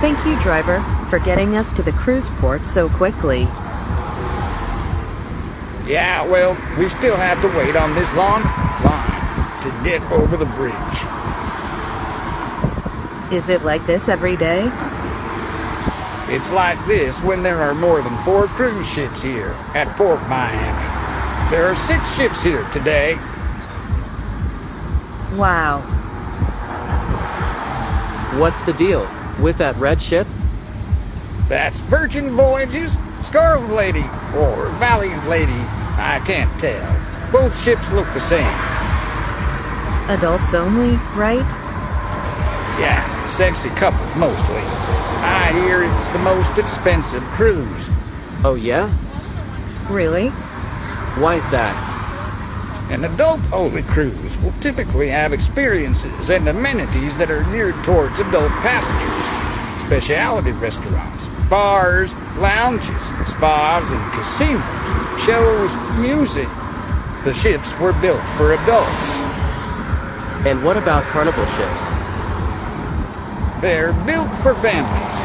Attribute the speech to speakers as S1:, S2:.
S1: Thank you, driver, for getting us to the cruise port so quickly.
S2: Yeah, well, we still have to wait on this long line to get over the bridge.
S1: Is it like this every day?
S2: It's like this when there are more than 4 cruise ships here at Port Miami. There are 6 ships here today.
S1: Wow.
S3: What's the deal with that red ship?
S2: That's Virgin Voyages, Scarlet Lady, or Valiant Lady, I can't tell. Both ships look the same.
S1: Adults only, right?
S2: Yeah, sexy couples mostly. I hear it's the most expensive cruise.
S3: Oh yeah?
S1: Really?
S3: Why's that?
S2: An adult-only cruise will typically have experiences and amenities that are geared towards adult passengers. Specialty restaurants, bars, lounges, spas, and casinos, shows, music. The ships were built for adults.
S3: And what about carnival ships?
S2: They're built for families.